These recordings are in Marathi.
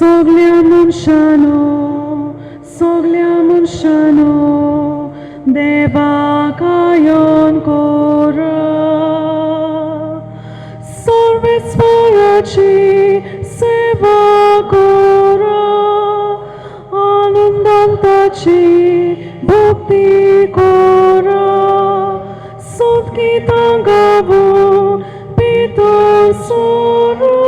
सगल्या मनशानो देवाक आयोन कोरा सर्वेस्वराची सेवा कोरा आनंदांताची भक्ती कोरा संतगीतां गावून पितर सोरो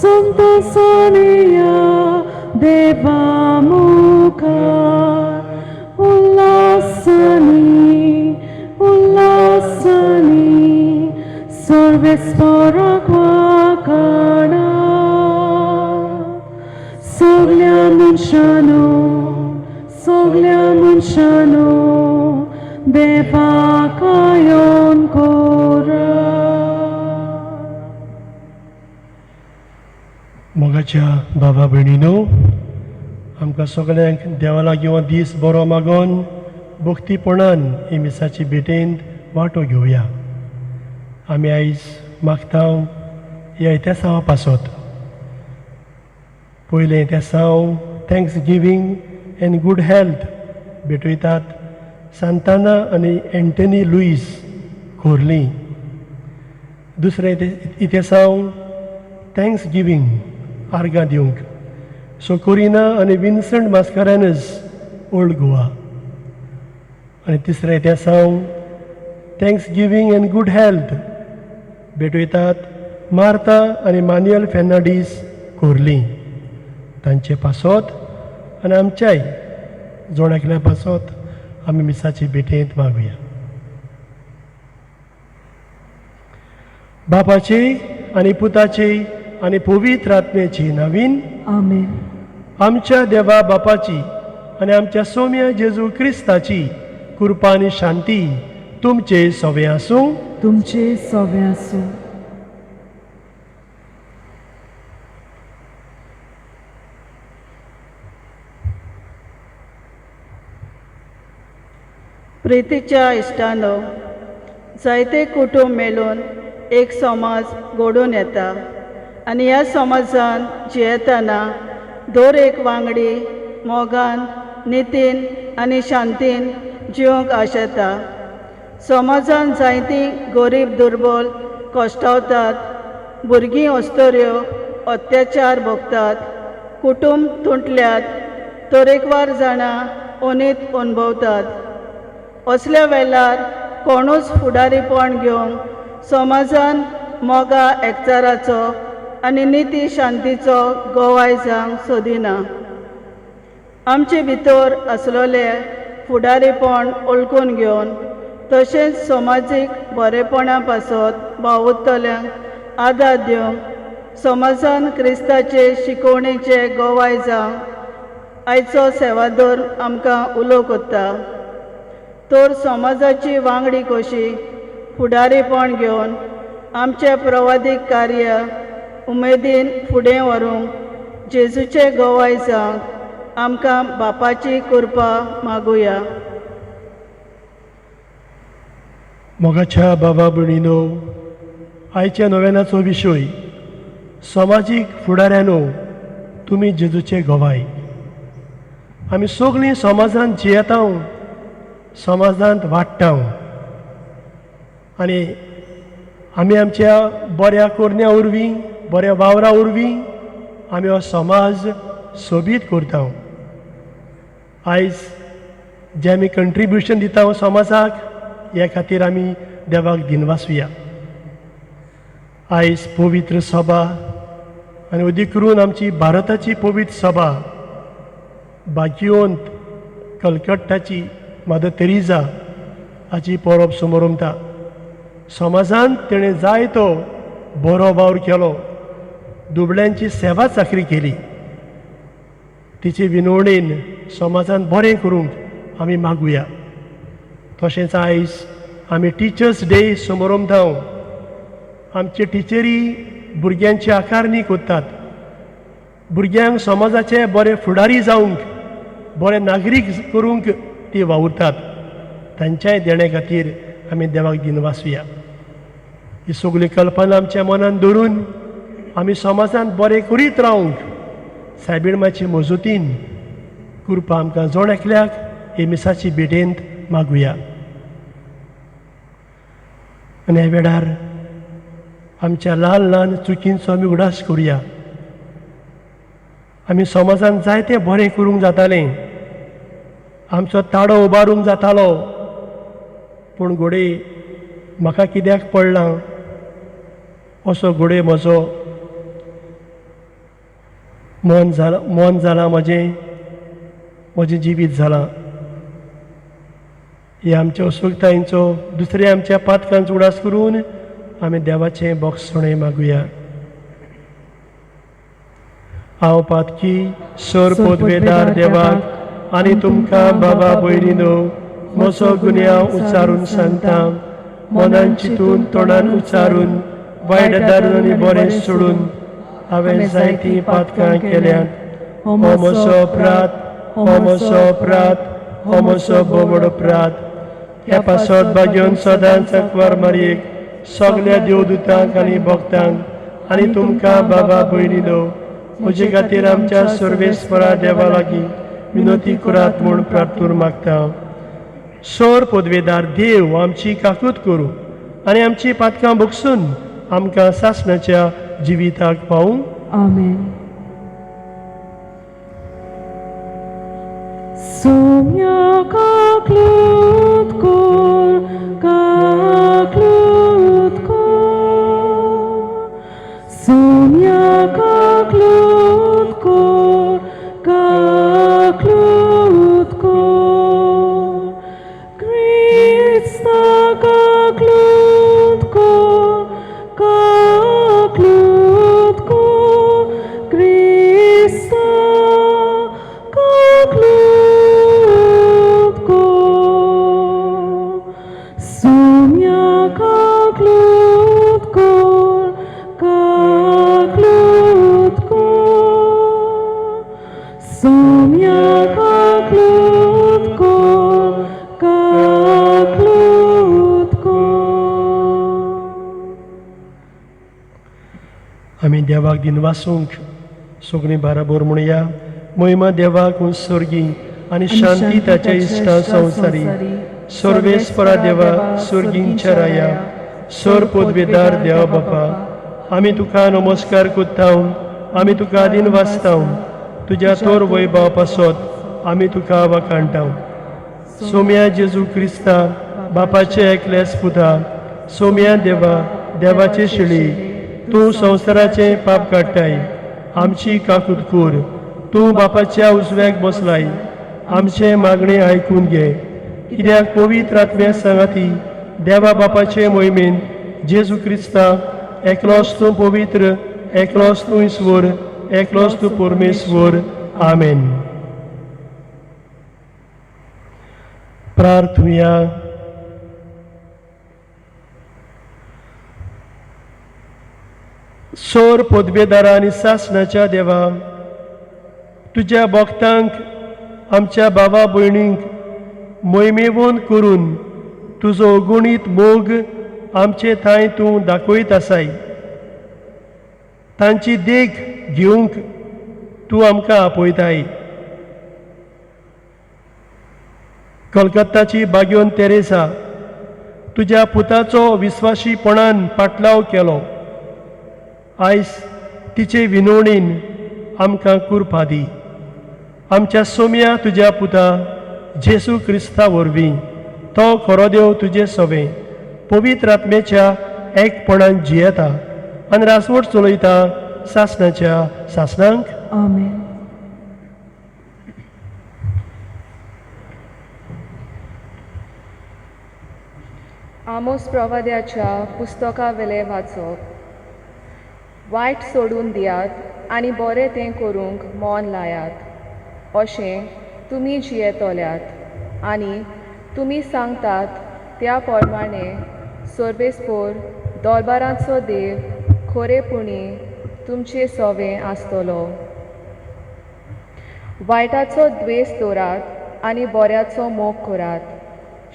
संतोषानिया देवा मुखार उल्लासानी सर्वेस्वराक वाखाणा सगल्या मनशानो देवाक आयोन कोरा. मोगाच्या बाबा भयणीनो, आमकां सगळ्यांक देवा लागीं हो दीस बरो मागोन भक्तीपणान ही मिसाची भेटेंत वांटो घेवया. आमी आयज मागता ह्या इतिहासा पासत पयलें इतिहासांव thanksgiving and good health भेटयतात सांताना आनी एंटनी लुईस खोर्ली. दुसरें इतिहासांव थँक्स गिवींग आर्गां दिवंक सोकोरिना आनी विन्संट मास्कारेनस ओल्ड गोवा. आनी तिसऱ्या इतिहासांव thanksgiving and good health भेटयतात मार्ता आनी मान्युएल फेर्नांडीस खोर्ली. तांचे पासत आनी आमच्याय जोडाकल्या पासत आमी मिसाची भेटेंत मागुया. बापाचे आनी पुताचे आनी पवित्र आत्म्याची नांवीन आमेन. आमच्या देवा बापाची आनी आमच्या सौम्य जेजू क्रिस्ताची कृपा आनी शांती तुमचे सवे आसूं. तुमचे सवे आसूं. प्रितीच्या इश्टानो, जायते कुटुंब मेळून एक समाज घडून येता आनी ह्या समाजान जियेतना दर एक वांगडी मोगान नितीन आनी शांतीन जिवंक आशेता. समाजान जायतीं गरीब दुर्बल कश्टावतात, भुरगीं अस्तोऱ्यो अत्याचार भोगतात, कुटुंब तुटल्यात, तरेकवार जाणां अनीत अनुभवतात. असल्या वेळार कोणूच फुडारीपण घेवंक समाजान मोगा एकचाराचो आनी निती शांतीचो गोवाय जावंक सोदिना. आमचे भितर आसलोले फुडारीपण ओळखून घेवन तशेंच समाजीक बरेपणा पासत भावुरतल्यांक आदार दिवंक समाजान क्रिस्ताचे शिकवणेचे गोवाय जावंक आयचो सेवादोर आमकां उलो कोत्ता. तर समाजाची वांगडी कशी फुडारीपण घेवन आमचे प्रवादीक कार्य उमेदीन फुडें व्हरूंक जेजूचे गोवाय जावंक आमकां बापाची कृपा मागुया. मोगाच्या बाबा भयणीनो, आयच्या नोवेनाचो विशय समाजीक फुडाऱ्यानो तुमी जेजूचे गोवाय. आमी सगळीं समाजांत जियेता, समाजांत वाडटा आनी आमी आमच्या बऱ्या कोरण्या उरवीं बऱ्या वावरा उरवीं आमी हो समाज सोबीत करता. आयज जे आमी कंट्रिब्युशन दिता समाजाक ह्या खातीर आमी देवाक दिनवासुया. आयज पवित्र सभा आनी अदीक करून आमची भारताची पवित्र सभा भाग्यवंत कलकत्ताची मदर तेरेसा हाची परब समारंभता. समाजांत तेणें जाय तो बरो वावर केलो, दुबळ्यांची सेवा चाकरी केली. तिचे विनवणेन समाजांत बरें करूंक आमी मागुया. तशेंच आयज आमी टिचर्स डे समारंभता. आमचे टिचरी भुरग्यांची आकारणी करतात. भुरग्यांक समाजाचे बरे फुडारी जावंक बरे नागरीक करूंक ती वावुरतात. तांच्याय देणे खातीर आमी देवाक दिनवासुया. ही सगळी कल्पना आमच्या मनान दवरून आमी समाजांत बरें करीत रावंक सायबिणमाची मजूतीन कृपा आमकां जोण एकल्याक हे मिसाची भेटेंत मागुया. आनी ह्या वेळार आमच्या ल्हान ल्हान चुकींचो आमी उडास करुया. आमी समाजान जायते बरें करूंक जातालें, आमचो ताळो उबारूंक जातालो, पूण घोडे म्हाका कित्याक पडला असो घोडे म्हजो मन जालां, म्हजें जिवीत जालां. हे आमच्या उसुकतायेंचो दुसऱ्या आमच्या पातकांचो उडास करून आमी देवाचें बोगसणें मागुया. हांव पातकी सर पोदवेदार देवाक आनी तुमकां बाबा भयणीनो म्हजो गुन्यांव उच्चारून सांगता. मनान चिंतून तोंडान उच्चारून वायट दारून आनी बरें सोडून हांवें जायतीं पातकां केल्यात. हो म्हजो अपराध, हो म्हजो अपराध, हो म्हजो बोबड अपराध. ह्या पासत बागेवन सदांच अकवार मारयेक सगल्या देवदूतांक आनी भक्तांक आनी तुमकां बाबा भयणीनो म्हजे खातीर आमच्या सर्वेस्परा देवा लागीं विनोती करात म्हूण प्रार्थून मागता. सर पदवेदार देव आमची काकूत करूं आनी आमची पातकां भोगसून आमकां सासणाच्या जिविताक पावूं. आमेन. सोम्या काकलूत कोर, काकलूत कोर. सोम्या काकलूत कोर, काकलूत कोर. Christa काकलूत कोर, काकलूत कोर. Christa काकलूत कोर. सोम्या काकलूत कोर, काकलूत कोर. सोम्या काकलूत कोर, काकलूत कोर. आमी देवाक दिन वासूंक सगळीं बाराबोर म्हणुया. महिमा देवाक उत्सर्गी आनी शांती ताच्या इश्टा संवसारी. सर्वेस्परा देवा स्वर्गींच्या राया, सर पदवेदार देवा बापा, आमी तुका नमस्कार करता, आमी तुका दिन वाचता. तुज्या तोर वैभव पासत आमी तुका वखाणटा. सोम्या जेजू क्रिस्ता बापाचे एकलेच पुता, सोम्या देवा देवाचे शिळी, तूं संवसाराचे पाप काडटाय. आमची काकूत कर, तूं बापाच्या उजव्याक बसलाय. आमचे मागणे आयकून घे, कित्याक पवित्र आत्म्या सांगाती देवा बापाचे मोहिमेन जेजू क्रिस्ता एकलोच तूं पवित्र, एकलोच तूं ईश्वर, एकलोच तूं परमेश्वर. आमेन. प्रार्थुया. सोर पदवेदारा आनी सासणाच्या देवा, तुज्या भक्तांक आमच्या बाबा भयणींक मोहिमेवून करून तुजो अगुणीत मोग आमचे थंय तूं दाखयत आसाय. तांची देख घेवंक तूं आमकां आपयताय. कलकत्ताची बागयोन तेरेसा तुज्या पुताचो विस्वाशीपणान पाटलाव केलो. आयज तिचे विनवणेन आमकां कृपा दी. आमच्या सोम्या तुज्या पुता जेजू क्रिस्ता वरवीं तो खरो देव तुजे सवे पवित्र आत्मेच्या एकपणान जियेता आनी रासवट चलयता सासणाच्या सासणांक. आमेन. आमोस प्रवाद्याच्या पुस्तका वेले वाचप. वायट सोडून दियात आनी बरें तें करूंक मोन लायात. अशें तुमी जियेतल्यात आनी तुमी सांगतात त्या प्रमाणे सर्वेस्पोर दोरबारांचो देव खरेपणी तुमचे सवें आसतलो. वायटाचो द्वेस दवरात आनी बऱ्याचो मोग करात.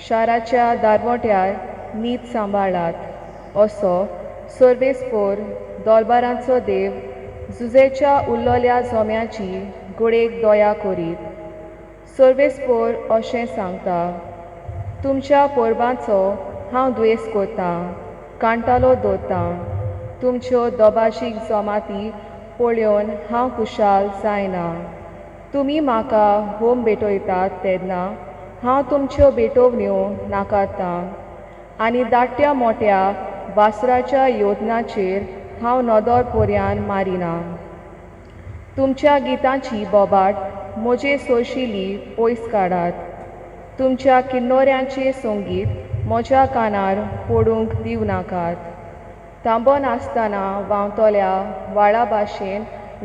शाराच्या दारवट्यार नीत सांबाळात. असो सर्वेस्पोर दोरबारांचो देव जुजेच्या उरलोल्या जोम्याची गुडेक दोया करीत. सर्वेस्पोर अशें सांगता, तुमच्या पोरबांचो हांव द्वेस करतां, कांटालो दवरतां. तुमच्यो दोबाशीक जमाती पळोवन हांव खुशाल जायना. तुमी म्हाका होम भेटयतात तेन्ना हांव तुमच्यो भेटोवण्यो नाकारतां आनी धाकट्या मोठ्या वासराच्या योजनाचेर हांव नदर पर्यान मारिना. तुमच्या गितांची बोबाट म्हजे सोशिली पयस काडात. तुमच्या किन्नोऱ्यांचें संगीत म्हज्या कानार पडूंक दिव नाकात. थांबोन आसतना व्हांवतल्या व्हाळा भाशेन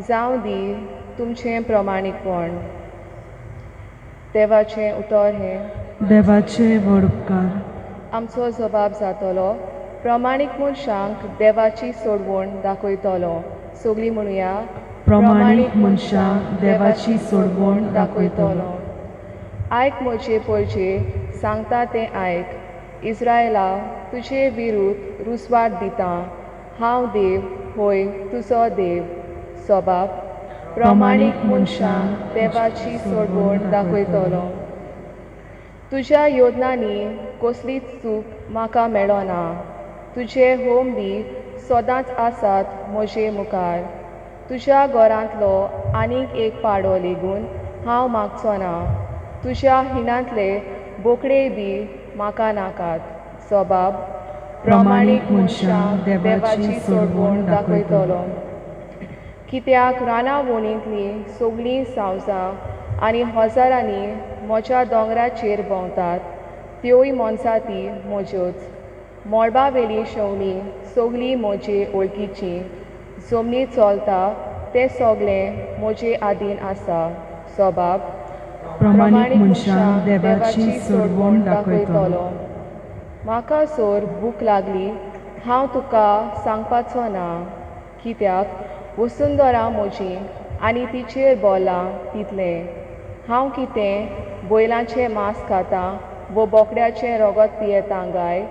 जावं दी तुमचें प्रमाणीकपण. देवाचें उतर हें, देवाचे व्हड उपकार. आमचो जबाब जातलो. प्रमाणीक मनशांक देवाची सोडवण दाखयतलो. सगळीं म्हणुया, प्रमाणीक मनशांक देवाची सोडवण दाखयतलो. आयक म्हजे पयचे सांगता तें आयक. इस्रायला, तुजे विरुद्ध रुसवाट दितां. हांव देव, होय तुजो देव. सबाब, प्रमाणीक मनशांक देवाची सोडवण दाखयतलो. तुज्या योजनांनी कसलीच चूक म्हाका मेळना. तुजे होम बी सदांच आसात म्हजे मुखार. तुज्या घरांतलो आनीक एक पाडो लेगून हांव मागचो ना. तुज्या हिणांतले बोकडे बी म्हाका नाकात. सबाब, प्रमाणीक मनशांक देवाची सोडवण दाखयतलो. कित्याक रानावणींतलीं सगळीं सावजां आनी हजारांनी म्हज्या दोंगराचेर भोंवतात, त्योय मोनजाती म्हज्योच. मळबावेलीं शेवणीं सगळीं म्हजे वळखीचीं. जमनी चलता तें सगळें म्हजे आदीन आसा. सबाब, प्रमाणीक मनशांक देवाची सोडवण दाखयतलो. म्हाका सोर भूक लागली, हांव तुका सांगपाचो ना. कित्याक वसुंधरा म्हजी आनी तिचेर बोलां तितलें. हांव कितें बैलांचें मांस खातां वो बोकड्याचें रगत पियेतां गाय.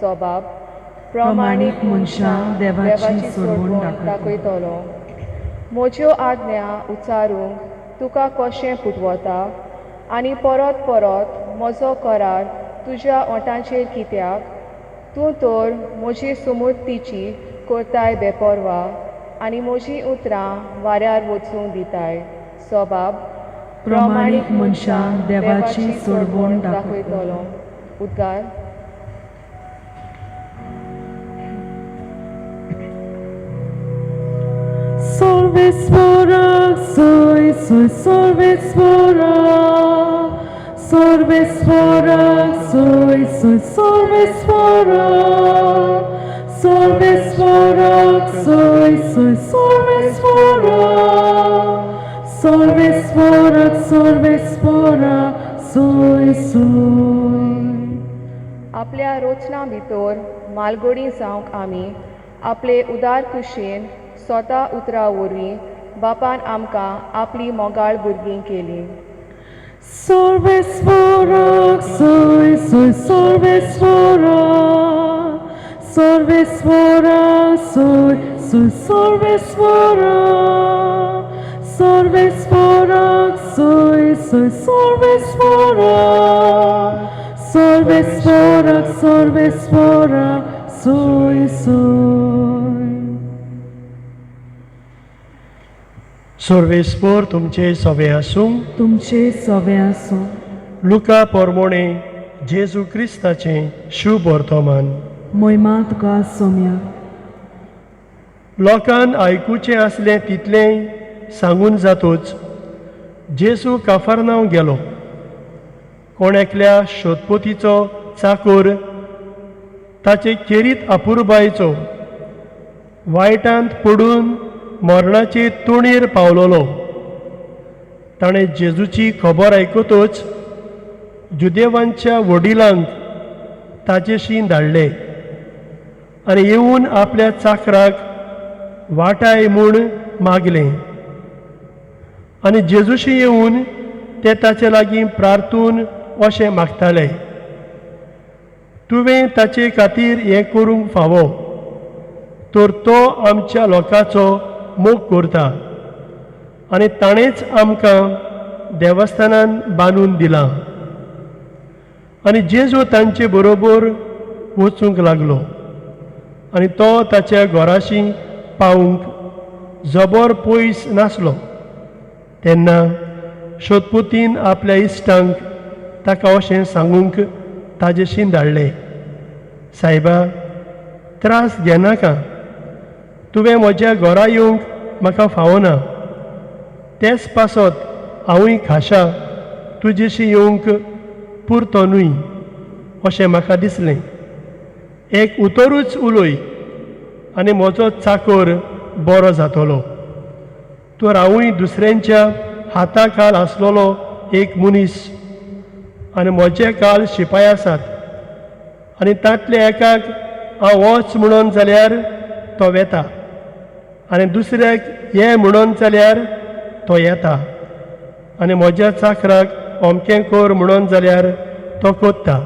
सबाब, प्रमाणीक मनशांक देवाची सोडवण दाखयतलो. म्हज्यो आज्ञा उच्चारूंक तुका कशें फुटवता आनी परत परत म्हजो करार तुज्या ओंठांचेर कित्याक? तूं तर म्हजी सुमूर्तीची करताय बेपरवा आनी म्हजीं उतरां वाऱ्यार वचूंक दिताय. सबाब, प्रमाणीक मनशांक देवाची सोडवण दाखयतलो. उद्गार. Sorvesvara, soy sorvesvara. Sorvesvara, soy sorvesvara. Sorvesvara, soy sorvesvara. Sorvesvara, sorvesvara, soy. आपल्या रोचना भितर मालगोडी जावंक आमी आपले उदार कुशीन स्वता उतरा वरवीं बापान आमकां आपली मोगाळ भुरगीं केलीं. Sorvesvara, soy sorvesvara. Sorvesvara, soy sorvesvara. Sorvesvara, soy sorvesvara. Sorvesvara, sorvesvara, soy. सर्वेस्पोर तुमचे सवे आसूं. तुमचे सवे आसूं. लुका पोरमोणे जेजू क्रिस्ताचें शुभ वर्तमान. मोहिमा तुका सोम्या. लोकांन आयकुचें आसलें तितलें सांगून जातूच जेजू काफारनांव गेलो. कोण एकल्या शोधपोतीचो चाकर ताचे केरीत अपुरबायेचो वायटांत पडून मरणाचे तोणयेर पावलोलो. ताणें जेजूची खबर आयकतूच जुदेवांच्या वडिलांक ताचेशी धाडले आनी येवन आपल्या चाकराक वाटाय म्हूण मागलें. आनी जेजूशी येवन ते ताचे लागीं प्रार्थून अशें मागताले, तुवें ताचे खातीर हें करूंक फावो, तर तो आमच्या लोकांचो मोग करता आनी ताणेंच आमकां देवस्थानान बांदून दिलां आनी जेजू तांचे बरोबर वचूंक लागलो आनी तो ताच्या घराशी पावूंक जबर पयस नासलो तेन्ना सोदपुतीन आपल्या इश्टांक ताका अशें सांगूंक ताजेशी धाडलें सायबा त्रास घेनाका तुवें म्हज्या घरा येवंक म्हाका फावना तेच पासत हांवूय खाशा तुजेशी येवंक पुरतो न्हय अशें म्हाका दिसलें एक उतरूच उलय आनी म्हजो चाकर बरो जातलो तर हांवूय दुसऱ्यांच्या हाता खाल आसलोलो एक मनीस आनी म्हजे काल शिपाय आसात आनी तांतले एकाक हांव वच म्हणून जाल्यार तो वेता आनी दुसऱ्याक ये म्हणून जाल्यार तो येता आनी म्हज्या चाकराक अमकें कर म्हणून जाल्यार तो कोत्ता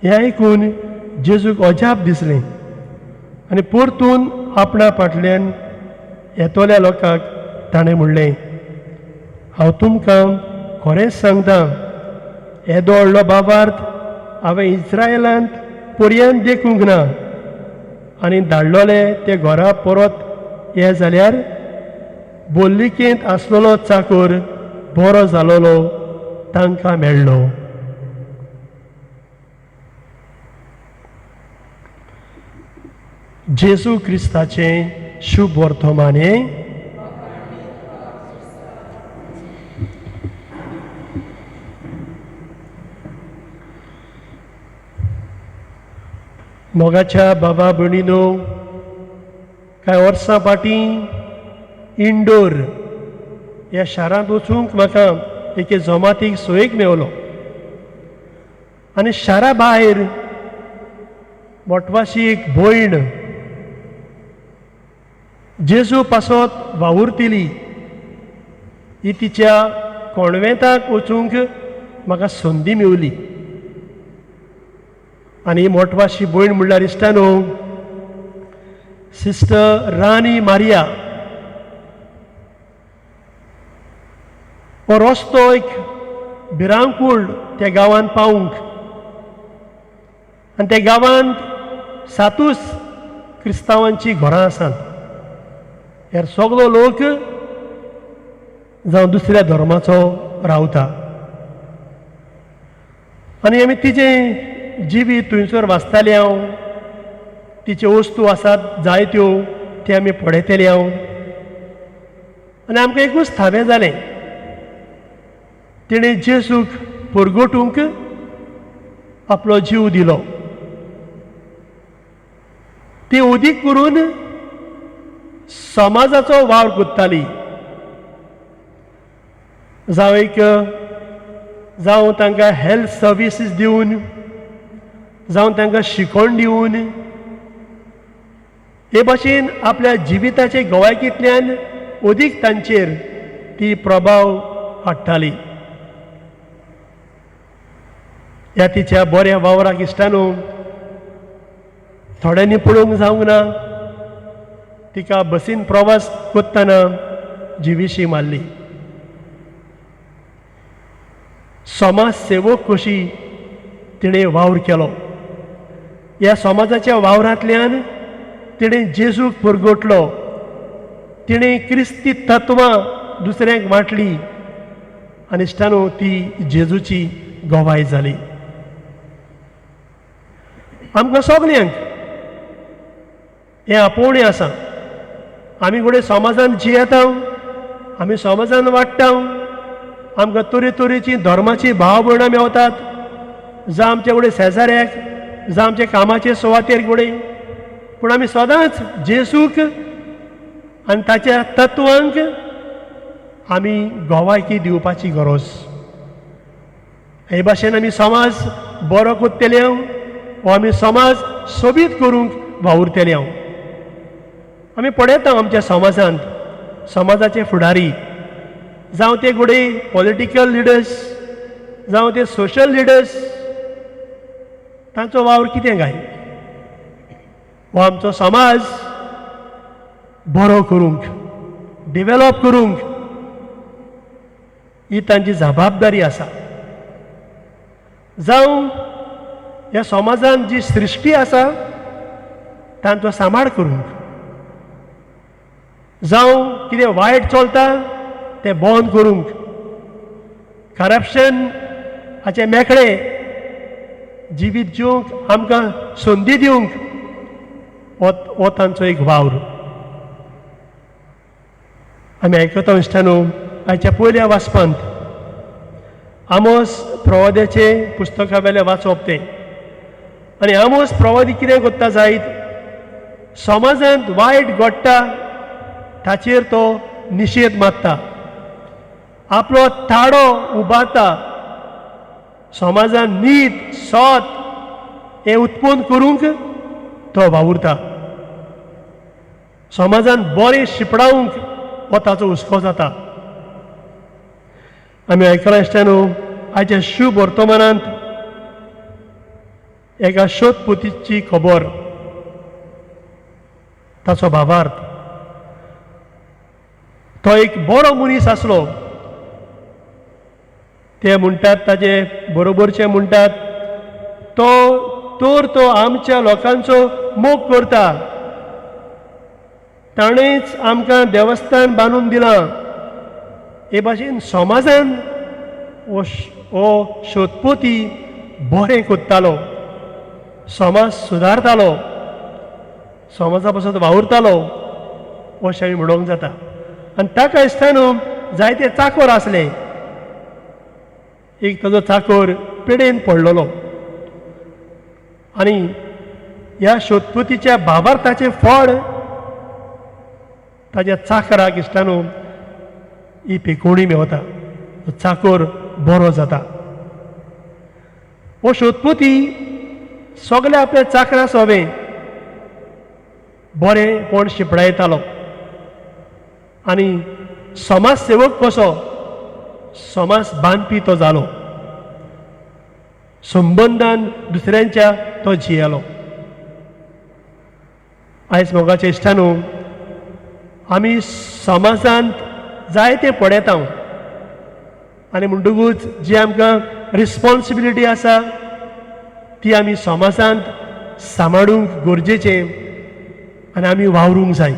हें आयकून जेजूक अजाप दिसलें आनी परतून आपणा फाटल्यान येतोल्या लोकांक ताणें म्हणलें हांव तुमकां खरेंच सांगता येदो व्हडलो बाबार्थ हांवें इस्रायलांत पर्यंत देखूंक ना आनी धाडलोले ते घरा परत ये जाल्यार बोल्लिकेंत आसलोलो चाकर बरो जालोलो तांकां मेळ्ळो जेजू क्रिस्ताचें शुभ वर्तमान हें मोगाच्या बाबा भयणीनो कांय वर्सां फाटीं इंडोर ह्या शारांत वचूंक म्हाका एके जमातीक सोयेक मेवलो आनी शारा भायर मोटवाशी एक भयण जेजू पासत वावुरतली ही तिच्या कोणवेताक वचूंक म्हाका संदी मेवली आनी मोटवाशी भयण म्हणल्यार इश्टानो सिस्टर राणी मारिया हो रस्तो एक भिरांकूळ त्या गांवांत पावूंक आनी त्या गांवांत 7 क्रिस्तांवांची घरां आसात ह्यार सगळो लोक जावं दुसऱ्या धर्माचो रावता आनी आमी तिचें जिवीत थंयसर वाचताले हांव तिच्यो वस्तू आसात जायत्यो ते आमी पळयतले हांव आनी आमकां एकूच थावें जालें तिणें जेजूक परगटूंक आपलो जीव दिलो ती उदीक करून समाजाचो वावर कोत्ताली जावं तांकां हेल्थ सर्विसीस दिवन जावं तांकां शिकवण दिवन हे भाशेन आपल्या जिविताचे गोवायकींतल्यान अदीक तांचेर ती प्रभाव हाडटाली ह्या तिच्या बऱ्या वावराक इश्टानो थोड्यांनी पळोवंक जावंक ना तिका बसीन प्रवास करतना जिवीशी मारली समाज सेवक कशी तिणें वावर केलो ह्या समाजाच्या वावरांतल्यान तिणें जेजूक परगटलो तिणें क्रिस्ती तत्वां दुसऱ्यांक वाटली आनी इश्टानो ती जेजूची गोवाय जाली आमकां सगल्यांक हें आपोवणें आसा आमी घोडे समाजान जियेता आमी समाजान वाडटा आमकां तरेतरेची धर्माची भाव भयणां मेवतात जावं आमचे घोडे शेजाऱ्याक जावं आमचे कामाचे सुवातेर घोडे पूण आमी सदांच जेजूक आनी ताच्या तत्वांक आमी गोवायकी दिवपाची गरज हे भाशेन आमी समाज बरो कोत्तेले वो आमी समाज सोबीत करूंक वावुरतले आमी पळयता आमच्या समाजांत समाजाचे फुडारी जावं ते घोडे पॉलिटिकल लिडर्स जावं ते सोशल लिडर्स तांचो वावर कितें काय हो आमचो समाज बरो करूंक डेव्हलप करूंक ही तांची जबाबदारी आसा. जावं ह्या समाजान जी सृश्टी आसा तांचो सांबाळ करूंक, जावं कितें वायट चलता तें बंद करूंक, करप्शन हाचे मेकळे जिवीत जिवंक आमकां संदी दिवंक हो तांचो एक वावर. आमी आयकता इश्टानो आयच्या पयल्या वाचपांत आमोस प्रवाद्याचे पुस्तका वेले वाचप तें. आनी आमोस प्रवादी कितें करता जायत समाजांत वायट घडटा ताचेर तो निशेध मारता, आपलो ताळो उबारता, समाजान नीत सत हें उत्पन्न करूंक तो वावुरता. समाजान बरें शिपडावंक हो ताचो हुस्को जाता. आमी आयकलां इश्टानो आयच्या शुभ वर्तमानांत एका शोधपोतीची खबर, ताचो भावार्थ. तो एक बरो मनीस आसलो. ते म्हणटात ताजे बरोबरचे म्हणटात तो आमच्या लोकांचो मोग करता, ताणेंच आमकां देवस्थान बांदून दिलां. हे भाशेन समाजान हो शोधपोती बरें कोत्तालो, समाज सुदारतालो, समाजा पासून वावुरतालो अशें आमी म्हणूंक जाता. आनी ताका दिसता जायते चाकर आसले. एक ताजो चाकर पिडेन पडलेलो आनी ह्या शोधपोतीच्या भावार्थाचें फळ ताज्या चाकराक इश्टानो ही पिकोवणी मेवता. चाकर बरो जाता. हो शोधपोती सगळे आपल्या चाकरा सोबे बरेंपण शिपडायतालो आनी समाज सेवक कसो समाज बांदपी तो जालो. संबंदान दुसऱ्यांच्या तो जियेलो. आयज मोगाचे इश्टानो आमी समाजांत जायते पडयता आनी म्हणटकूच जी आमकां रिस्पॉन्सिबिलिटी आसा ती आमी समाजांत सांबाळूंक गरजेचें आनी आमी वावरूंक जाय.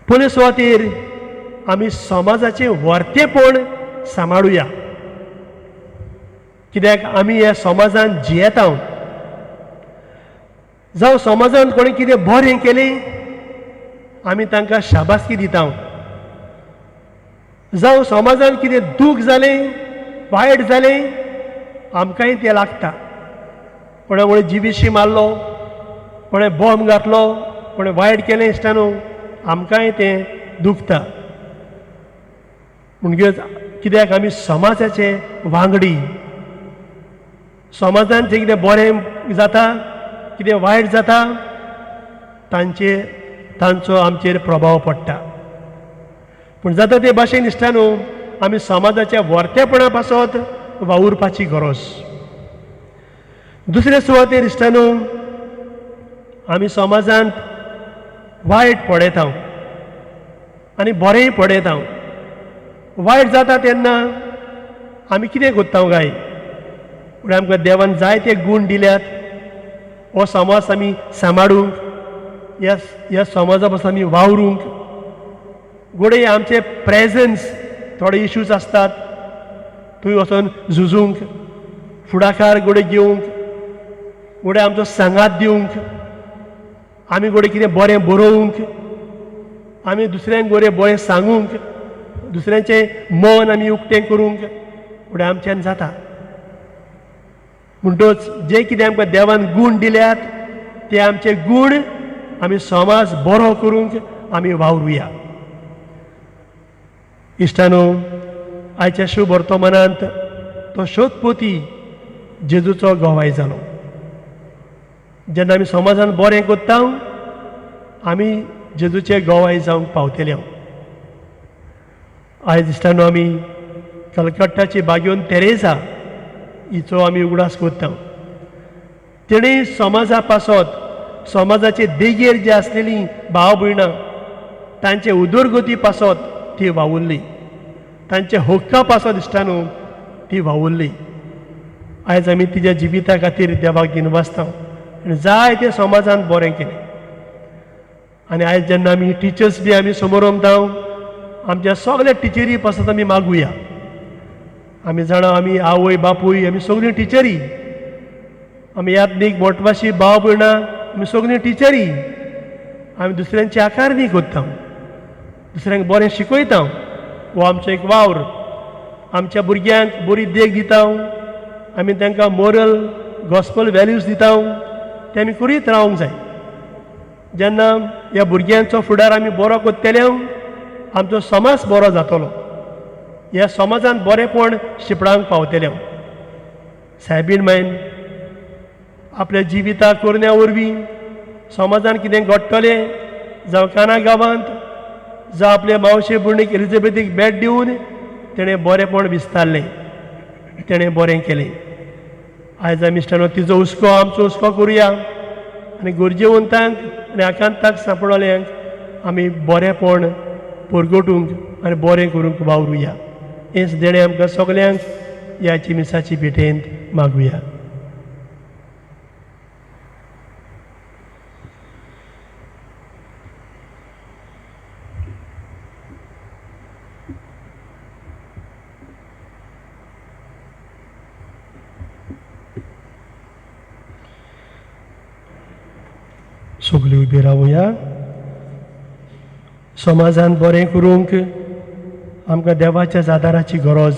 पयले सुवातेर आमी समाजाचें वर्तेपण सांबाळुया, कित्याक आमी ह्या समाजांत जियेता. जावं समाजांत कोणी कितें बरें केलें आमी तांकां शाबासकी दिता. जावं समाजांत कितें दूख जालें वायट जालें आमकांय तें लागता. कोणा कोणें जिवीशी मारलो, कोणें बॉम्ब घातलो, कोणें वायट केलें इश्टानो आमकांय तें दुखता. म्हणटकीच कित्याक आमी समाजाचे वांगडी. समाजांत जें कितें बरें जाता कितें वायट जाता तांचो आमचेर प्रभाव पडटा. पूण जाता ते भाशेन इश्टानो आमी समाजाच्या वर्तेपणा पासत वावुरपाची गरज. दुसरे सुवातेर इश्टानो आमी समाजांत वायट पडयता आनी बरेंय पडयता. वायट जाता तेन्ना आमी कितें करता काय पूण आमकां देवान जायते गूण दिल्यात. हो समाज आमी सांबाळूंक ह्या समाजा पासून आमी वावरूंक. घोडे आमचे प्रेझन्स थोडे इश्यूज आसतात थंय वचून झुजूंक, फुडाकार घोडे घेवंक, घोडे आमचो सांगात दिवंक, आमी घोडे कितें बरें बरोवंक, आमी दुसऱ्यांक बरें बरें सांगूंक, दुसऱ्यांचें मन आमी उक्तें करूंक घोडे आमच्यान जाता. म्हणटच जे कितें आमकां देवान गूण दिल्यात ते आमचे गूण आमी समाज बरो करूंक आमी वावरुया. इश्टानो आयच्या शुभ वर्तमानांत तो शोधपोती जेजूचो गोवाय जालो. जेन्ना आमी समाजान बरें करता आमी जेजूचे गोवाय जावंक पावतले. आयज इश्टानो आमी कलकत्ताची बागेवन तेरेसा हिचो आमी उगडास करता. तेणें समाजा पासत समाजाचे देगेर जी आसलेलीं भाव भयणां तांचे उदरगती पासत ती वावुरली, तांचे हक्का पासत दिसता न्हू ती वावुरली. आयज आमी तिच्या जिविता खातीर देवाक दिनवासता आनी जाय ते समाजान बरें केलें. आनी आयज जेन्ना आमी टिचर्स बी आमी समोर वता आमच्या सगळ्या टिचरी पासत आमी मागुया. आमी जाणा आमी आवय बापूय आमी सगळीं टिचरी, आमी यात्नीक मोटवाशी भाव भयणां आमी सगळीं टिचरी. आमी दुसऱ्यांची आकारणी करता, दुसऱ्यांक बरें शिकयता, हो आमचो एक वावर. आमच्या भुरग्यांक बरी देख दिता, आमी तांकां मोरल गॉस्पल वॅल्यूज दिता, ते आमी करीत रावंक जाय. जेन्ना ह्या भुरग्यांचो फुडार आमी बरो करतले आमचो समाज बरो जातलो, ह्या समाजान बरेंपण शिपडांक पावतलें. सायबीण मायन आपल्या जिविता करण्या वरवीं समाजान कितें घडटलें जावं काना गांवांत जावं आपल्या मावशे भुरणीक एलिझाबेथीक भेट दिवन तेणें बरेंपण विस्तारलें, तेणें बरें केलें. आयज आमी इश्टानो तिजो हुस्को आमचो हुस्को करुया आनी गरजेवंतांक आनी आकांताक सांपडोल्यांक आमी बरेंपण परगटूंक आनी बरें करूंक वावरुया. हेंच देणें आमकां सगल्यांक ह्या चिमिसाची भेटेंत मागुया. सगळीं उबी रावया. समाजान बरें करूंक आमकां देवाच्या आदाराची गरज.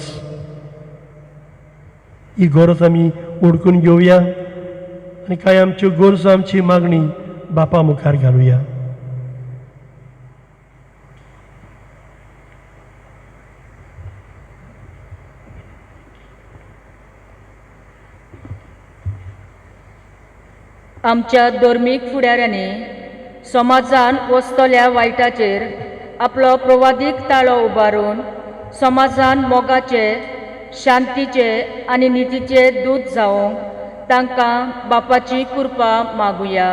ही गरज आमी ओळखून घेवया आनी कांय आमच्यो गरजो आमची मागणी बापा मुखार घालुया. आमच्या धर्मीक फुडाऱ्यांनी समाजान वस्तल्या वायटाचेर आपलो प्रवादीक ताळो उबारून समाजान मोगाचे, शांतीचे आनी नितीचे दूत जावंक तांकां बापाची कृपा मागुया.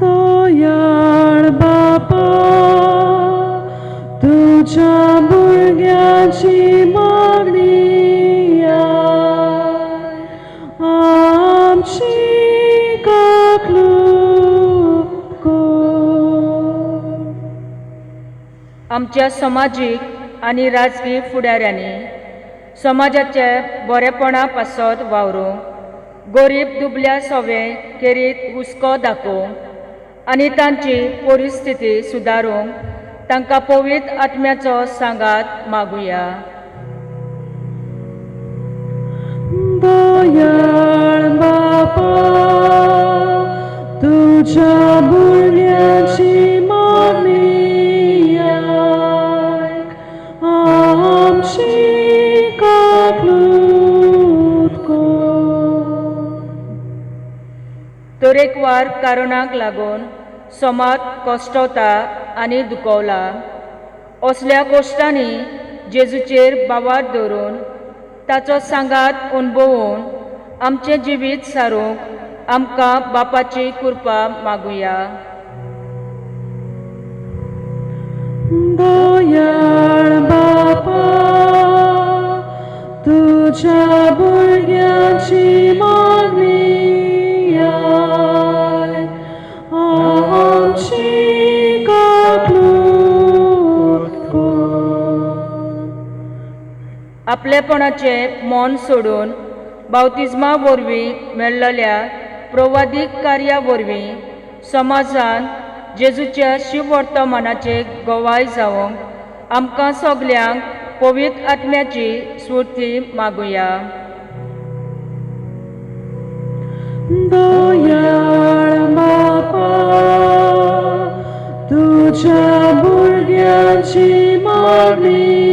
दयाळ बापा, तुझ्या भुरग्याची मागणी आमची आमच्या समाजीक आनी राजकीय फुडाऱ्यांनी समाजाचे बरेपणा पासत वावरूंक गरीब दुबल्या सवे खेरीत हुस्को दाखोवंक आनी तांची परिस्थिती सुदारूंक तांकां पवित्र आत्म्याचो सांगात मागुया. दयाळ बापा, तुझ्या भुरग्याची मागणी आमची काकूट कर. तरेकवार कारणांक लागून समाज कश्टवता आनी दुखवला. असल्या कश्टांनी जेजूचेर बावार धरून ताचो सांगात अणभवून आमचें जिवीत सारूंक आमकां बापाची कृपा मागुया. दयाळ बापा, तुझ्या भुरग्याची मागणी आमची काकूट कर. आपलेपणाचे मोन सोडून बावतिजमा वरवीं मेळ्ळल्या प्रवादीक कार्या वरवीं समाजान जेजूच्या शिवर्तमानाचे गवाय जावंक आमकां सगल्यांक पवित्र आत्म्याची स्फूर्ती मागुया. दयाळ बापा, तुझ्या भुरग्याची मागणी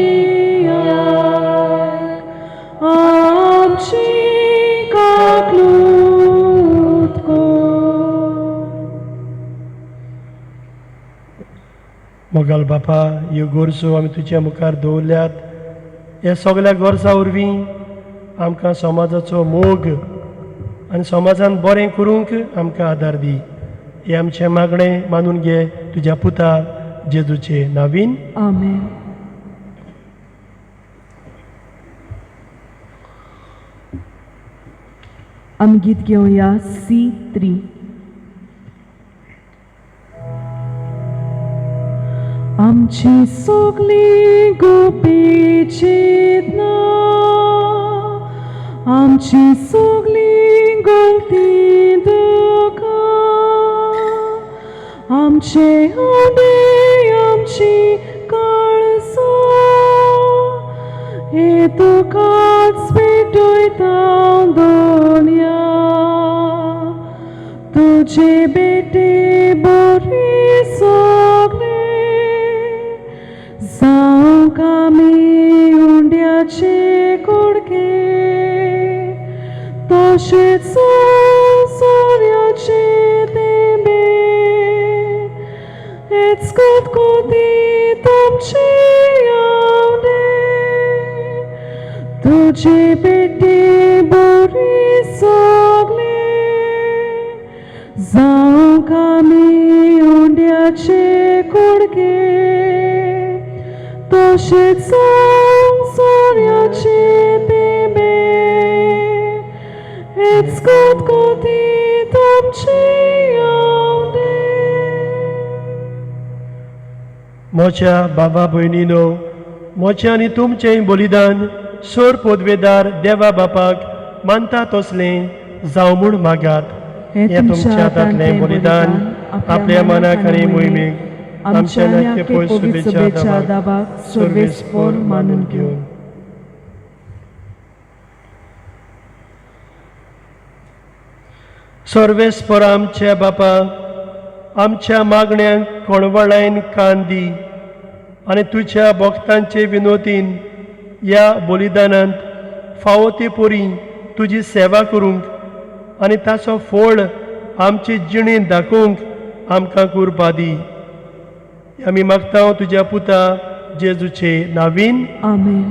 आमची काकूट कर. मोगाल बापा, ह्यो गरजो आमी तुज्या मुखार दवरल्यात. ह्या सगळ्या गरजां वरवीं आमकां समाजाचो मोग आनी समाजान बरें करूंक आमकां आदार दी. हे आमचें मागणें मानून घे तुज्या पुता जेजूचे नांवीन. Amen. आमी गीत घेवया C3. आमची सगळी गोपेची ना, आमची सगळी गलती दुखा, आमचे आंबे आमची काळसा, हे तुकाच पेटयता दोनया. तुझे बेटे बरे सगळे जावंक आमी उंड्याचे कुडके, तशेंच सोऱ्याचे तेंबे, हेच कोतकोतीत आमचे आवडे. तुझे बेटे बरे सगळे जावंक आमी उंड्याचे कुडके, तशेंच सोऱ्याचे तेंबे, हेच कोतकोतीत आमचे आवडे. मोच्या बाबा भयणीनो, मोचें आनी तुमचें बलिदान सोर पोदवेदार देवा बापाक मानता तसलें जावं म्हूण मागात. हे हें तुमच्या हातांतलें बलिदान आपल्या मनाक आनी मोहिमेक आमच्या नाट्यपोय शुभेच्छा दाबाक सर्वेस्पर मानून घेवन. सर्वेस्पर आमच्या बापा, आमच्या मागण्यांक कळवळायन कान दी आनी तुज्या भक्तांचे विनोदीन ह्या बलिदानांत फावो ते परी तुजी सेवा करूंक आनी ताचो फळ आमचे जिणेंत दाखोवंक आमकां कृपा दी. आमी मागता तुज्या पुता जेजूचे नांवीन. Amen.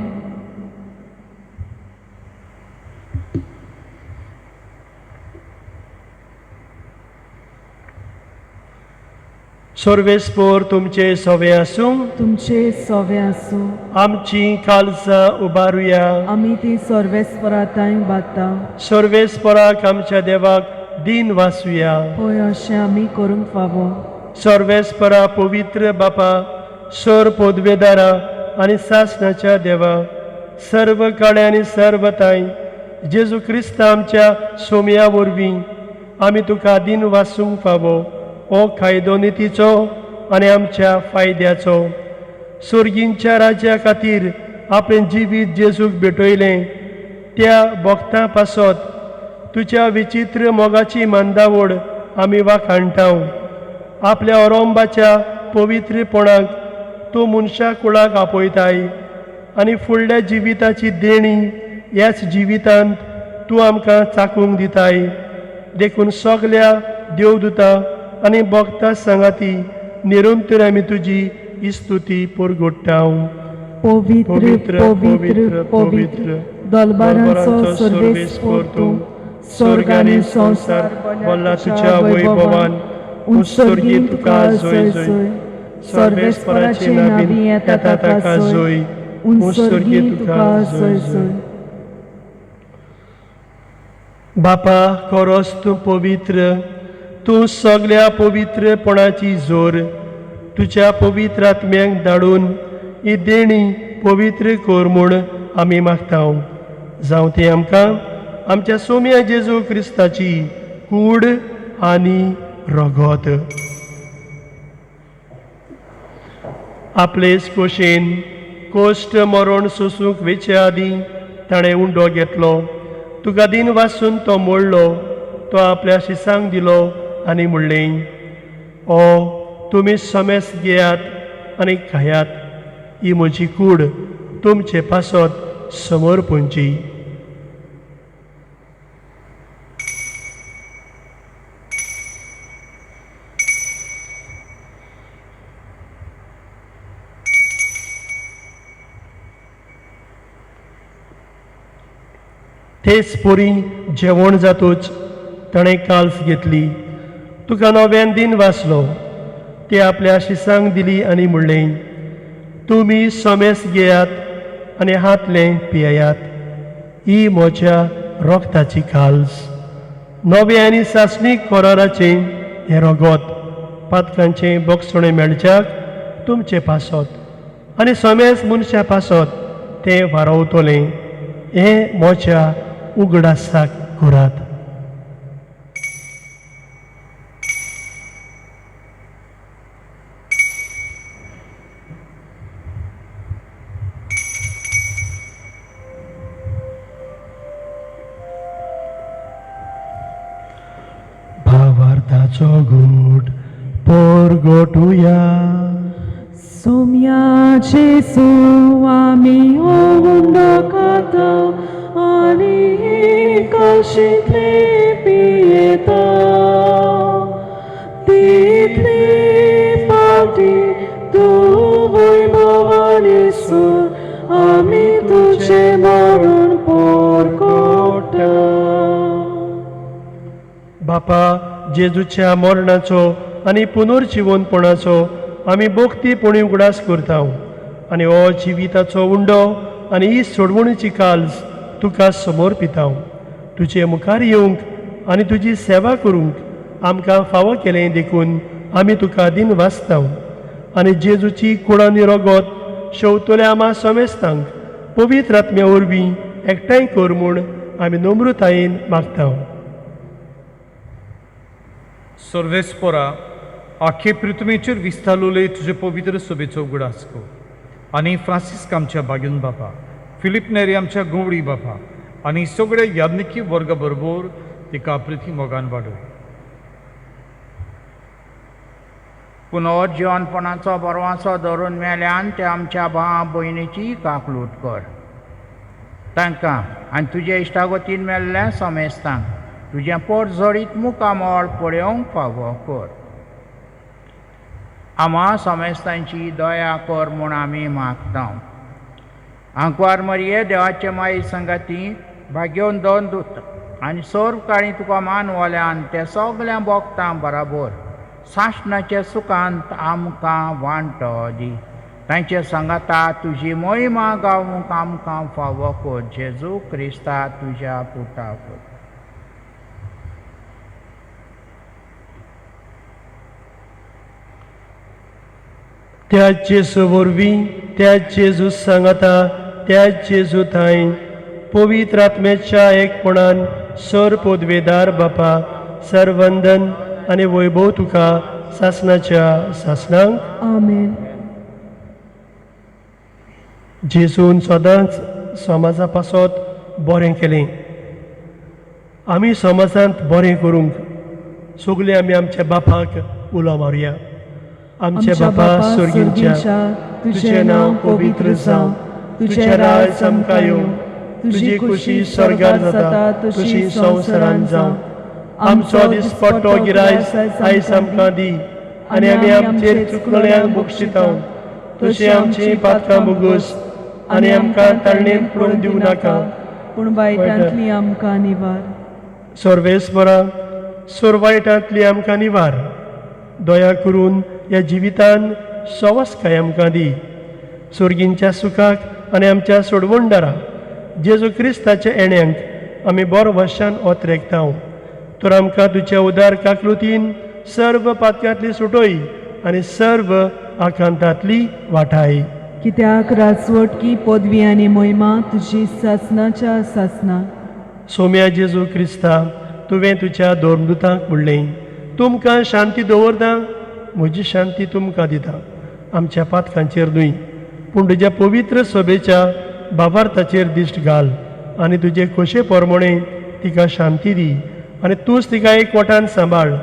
सर्वेस्पर तुमचे सवे आसूं. तुमचे सवे आसूं. आमची काळजां उबारुया. आमी ती सर्वेस्पराताय बाता. सर्वेस्पराक आमच्या देवाक दिन वासुया. होय अशें आमी करूंक फावो. सर्वेस्परा पवित्र बापा, सर पोदवेदारा आनी सासणाच्या देवा, सर्व काळे आनी सर्वताय जेजू क्रिस्त आमच्या सोमया वरवीं आमी तुका दिन वासूंक फावो. हो कायदो नितीचो आनी आमच्या फायद्याचो. सुर्गींच्या राज्या खातीर आपलें जिवीत जेजूक भेटयलें त्या भक्तां पासत तुज्या विचित्र मोगाची मांदावड आमी वाखाणटाव. आपल्या औरंबाच्या पवित्रपणाक तूं मनशा कुळाक आपयताय आनी फुडल्या जिविताची देणी ह्याच जिवितांत तूं आमकां चाकूंक दिताय. देखून सगल्या देवदूतां आनी भक्तां सांगाती निरंतर आमी तुजी इस्तुती परगट्टाव. पवित्र पवित्र पवित्र दलबारांचो सर्वेस्पर तूं, स्वर्ग आनी संसार भरला तुज्या वैभवान. उत्सर्गी तुका जय जय. सर्वेस्पराचे नांवीन येता ताका जय. उत्सर्गी तुका जय जय. बापा खरोच तूं पवित्र. तूं सगळ्या पवित्रपणाची जोर तुज्या पवित्र आत्म्यांक धाडून ही देणी पवित्र कर म्हूण आमी मागताव. जावं ती आमकां आमच्या सोम्या जेजू क्रिस्ताची कूड आनी रगत. आपलेच खोशेन कोश्ट मरण सोसूंक वेचे आदीं ताणें उंडो घेतलो. तुका दिन वासून तो मोडलो. तो आपल्या शिसांक दिलो आनी म्हणलें, ओ तुमी समेस घेयात आनी खायात. ही म्हजी कूड तुमचे पासत समर्पणची. तेच पोरी जेवण जातूच ताणें काल्स घेतली, तुका नव्यान दिन वाचलो. ते आपल्या शिसांक दिली आनी म्हणलें, तुमी सोमेस घेयात आनी हातलें पियेयात. ही म्हज्या रोगताची काल्स. नवे आनी सासणीक कोराराचें हें रगत पातकांचें बोगसणें मेळच्याक तुमचें पासत आनी सोमेस मनशा पासत तें वारवतलें. हें म्हज्या उगडासाक करात. भावार्थाचो घोट पोरगोटुया. सोम्या जेसू आमी ओंडा खाता आनी कशीतले पियेता. तितली पावटी तूं वैभवानी सोर आमी तुजे मरण पोरगोटा. बापा, जेजूच्या मरणाचो आनी पुनर्जिवनपणाचो आमी भोक्तीपणी उगडास करता आनी हो जिविताचो उंडो आनी ही सोडवणीची काल्स तुका समर्पिता. तुजे मुखार येवंक आनी तुजी सेवा करूंक आमकां फावो केलें देखून आमी तुका दिन वाचता. आनी जेजूची कुड आनी रगत शेवतल्या आमा समेस्तांक पवित्र आत्म्या वरवीं एकठांय कर म्हूण आमी नम्रतायेन मागता. सर्वेस्परा, आखे पृथ्वीचेर विस्तारलोले तुजे पवित्र सभेचो उगडास कर. आनी फ्रांसिस्क आमच्या बागेन बापा, फिलीप नेरी आमच्या गोवडी बापा आनी सगळे याज्ञिकी वर्गा बरोबर तिका प्रिती मोगान वाडय. पुनर्जीवनपणाचो बरवासो धरून मेल्यान ते आमच्या भाव भयणीची काकलूट कर. तांकां आनी तुज्या इश्टागतीन मेल्ल्या समेस्तांक तुजें पोट जडीत मुखामोळ पळोवंक फावो कर. आमा समेस्तांची दया कर म्हूण आमी मागता. आंकवार मरिये, देवाचे माई संगाती, भाग्योन दोन दूत आनी सर्व काळी तुका मानवल्यान ते सगळ्या भोगतां बराबर सासणाच्या सुखांत आमकां वांटो दी. तांचे सांगाता तुजी महिमा गावूंक आमकां फावो कर. जेजू क्रिस्ता तुज्या पुता कर. त्या जेजू वरवीं, त्या जेजू सांगाता, त्या जेजू थंय पवित्र आत्म्याच्या एकपणान सर पदवेदार बापा सरवंदन आनी वैभव तुका सासणाच्या सासणांक. आमेन. जेजून सदांच समाजा पासत बरें केलें. आमी समाजांत बरें करूंक सगळे आमी आमच्या बापाक उलो मारुया. आमचे बापा स्वर्गींच्या, तुझें नांव पवित्र जावं, तुझें राज आमकां येवं, तुजी खुशी स्वर्गार जाता तशी संवसारांत जावं. आमचो दिसपट्टो गिरायस आयज आमकां दी आनी आमी आमचेर चुकलोल्यांक बक्षिता तशी आमची पातकां बोगूस आनी आमकां ताळणेंत पडूंक दिवं नाका पूण वायटांतली आमकां निवार. सर्वेस्परा, वायटांतली आमकां निवार. दया करून ह्या जिवितान सवस्काय आमकां दी. स्वर्गींच्या सुखाक आनी आमच्या सोडवणदारा जेजू क्रिस्ताच्या येण्याक आमी बरो वर्शान ओतरेकता. तर आमकां तुज्या उदार काकलुतीन सर्व पातकांतली सुटोय आनी सर्व आकांतांतली वाटाय. कित्याक राजवटकी पदवी आनी महिमा तुजी सासणाच्या सासणा. सोम्या जेजू क्रिस्ता, तुवें तुज्या दोरदूतांक म्हणलें, तुमकां शांती दवरता, म्हजी शांती तुमकां दिता. आमच्या पातकांचेर न्हय पूण तुज्या पवित्र सभेच्या बाबार्थाचेर दिश्ट घाल आनी तुजे खोशे प्रमाणे तिका शांती दी आनी तूंच तिका एकवटान सांबाळ,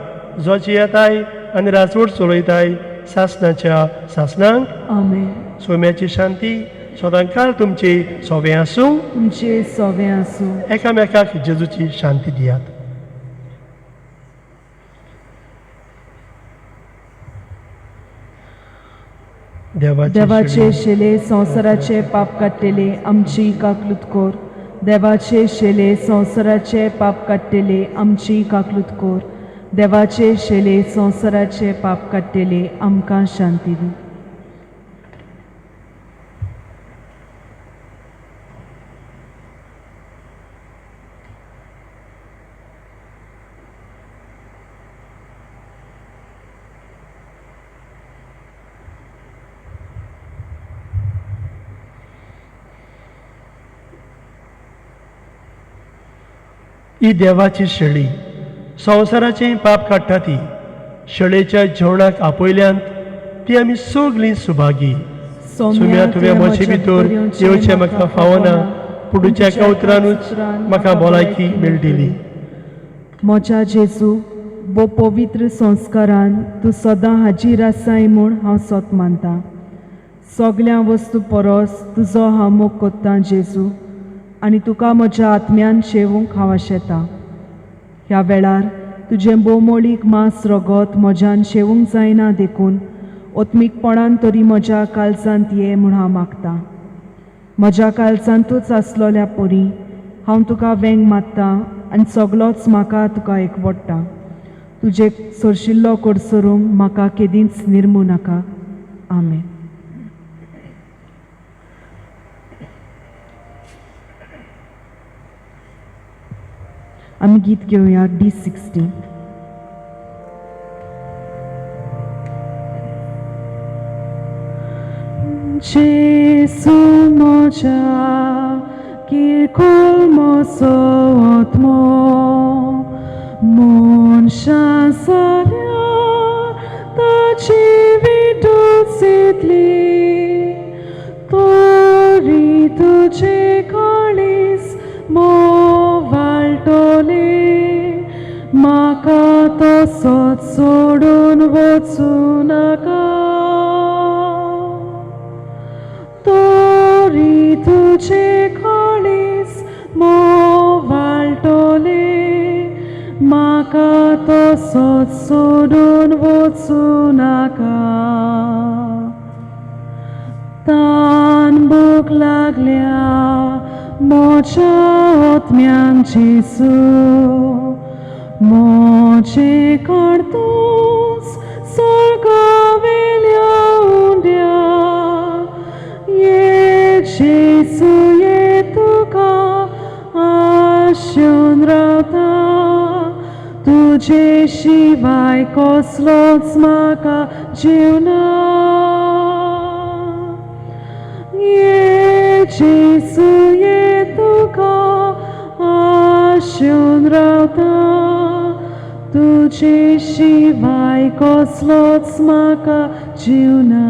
जो जियेताय आनी राजवट चलयताय सासणाच्या सासणांक. आमेन. सोम्याची शांती सदांकाळ तुमचे सोबे आसूं. तुमचे सोबे आसूं. एकामेकाक जेजूची शांती दियात. देवाचे शेले संवसाराचे पाप काडलेले आमची काकलूत कोर देवाचे शेले संवसाराचे पाप काडटेले आमची काकलूत कोर. देवाचे शेले संवसाराचे पाप काडटेले आमकां शांती दी. ही देवाची शेळी संवसाराचें पाप काडटा ती. शेळेच्या जेवणाक आपयल्यांत ती आमी सगळीं सुभागी. सुम्या तुवें म्हजे भितर येवचें म्हाका फावना, पूण तुज्या कवत्रानूच म्हाका भलायकी मेळटली. मोच्या जेजू, बो पवित्र संस्कारान तूं सदां हाजीर आसाय म्हूण हांव सोत मानतां. सगळ्या वस्तू परस तुजो हांव मोग कोत्तां जेजू, आनी तुका म्हज्या आत्म्यान शेवूंक हांव आशेतां. ह्या वेळार तुजें बोमोळीक मांस रगत म्हज्यान शेवूंक जायना देखून ओत्मीकपणान तरी म्हज्या काळजांत ये म्हूण हांव मागतां. म्हज्या काळजांतूच आसलोल्या परी हांव तुका वेंग मात्तां आनी सगळोच म्हाका तुका एकवडटा. तुजे सोरशिल्लो कोडसरूंक म्हाका केदींच निर्मू नाका. आमेन. आमी गीत घेवया D16. जेसू म्हज्या किरकोळ मोसो आत्मो मनशां जाल्यार ताची विटूच येतली. तोरी तुजे काळीज मोवाळटोले म्हाका तसोच सोडून वचूं नाका. तोरी तुजे काळीज मोवाळटोले म्हाका तसोच सोडून वचूं नाका. तान भूक लागल्या म्हज्या आत्म्यांक जेजू, म्हजें काडतूस स्वर्गावेल्या उंड्या. ये जेजू ये तुका आशेन रावता. तुजे शिवाय कसलोच म्हाका जीव ना. ये जेजू ये तुका आशेन रावता. तुजे शिवाय कसलोच म्हाका जीव ना.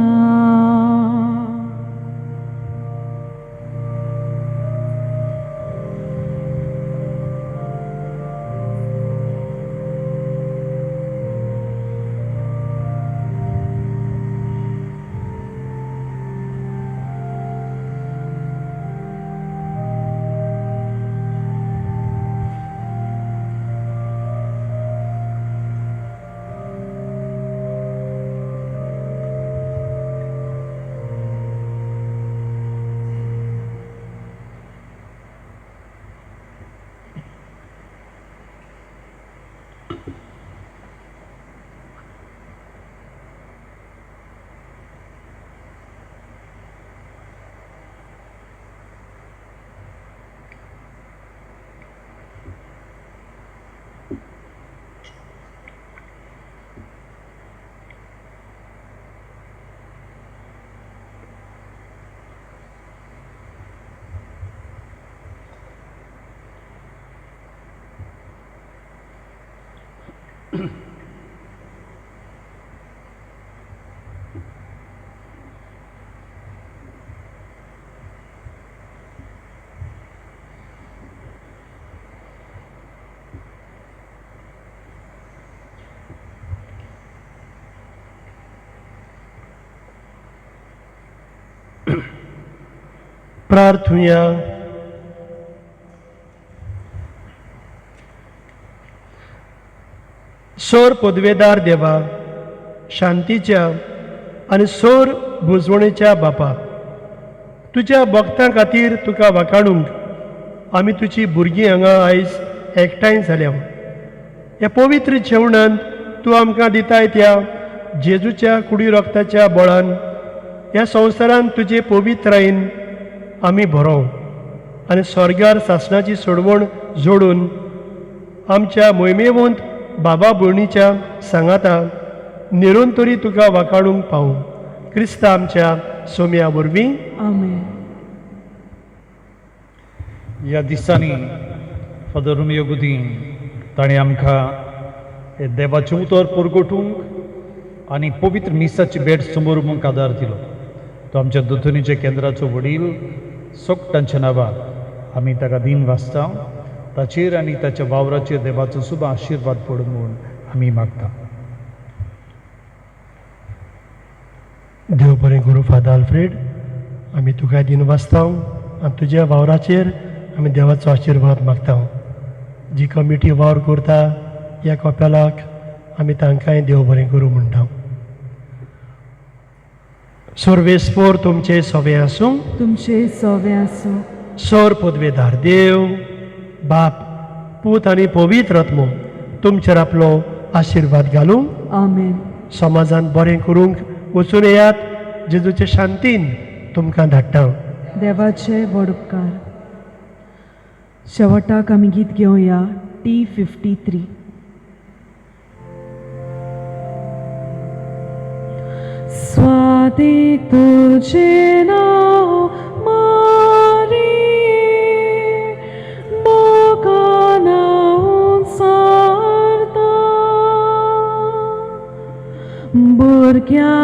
प्रार्थुया. सोर पदवेदार देवा, शांतीच्या आनी सोर बुजवणेच्या बापा, तुज्या भक्तां खातीर तुका वाखाणूंक आमी तुजी भुरगीं हांगा आयज एकठांय जाल्या ह्या पवित्र जेवणांत तूं आमकां दिताय त्या जेजूच्या कुडी रक्ताच्या बळान ह्या संवसारांत तुजे पवित्रायेन आमी बरोव आनी स्वर्गार सासणाची सोडवण जोडून आमच्या मोहिमेवंत बाबा भयणीच्या सांगाता निरंतरी तुका वाखाणूंक पावूं क्रिस्त आमच्या सोम्या वरवीं आमेन. ह्या दिसांनी फादर रोमियो गुदी ताणें आमकां हे देवाचें उतर परगटूंक आनी पवित्र मिसाची भेट समोर रूमूंक आदार दिलो. तो आमच्या दोतोनीचे केंद्राचो वडील सोगटांच्या नांवान आमी ताका दिन वाचता ताचेर आनी ताच्या वावराचेर देवाचो शुभ आशिर्वाद पडूं म्हूण आमी मागता. देव बरें करूं फादर आल्फ्रेड. आमी तुका दिन वाचता आनी तुज्या वावराचेर आमी देवाचो आशिर्वाद मागता. जी कमिटी वावर करता ह्या कपेलाक आमी तांकांय देव बरें करूं म्हणटा. सर्वेस्पोर तुमचे सवे आसूं. तुमचे सवे आसूं. सर पदवेदार देव बाप पूत आनी पवित्र आत्मो तुमचेर आपलो आशिर्वाद घालूं. आमेन. समाजान बरें करूंक वचून येयात. जेजूचे शांतीन तुमकां धाडटा. देवाचे व्हड उपकार. शेवटाक आमी गीत घेवया T53. स्वादिक तुझे नाव मारिये, मोगाना उंचारता, भुरग्या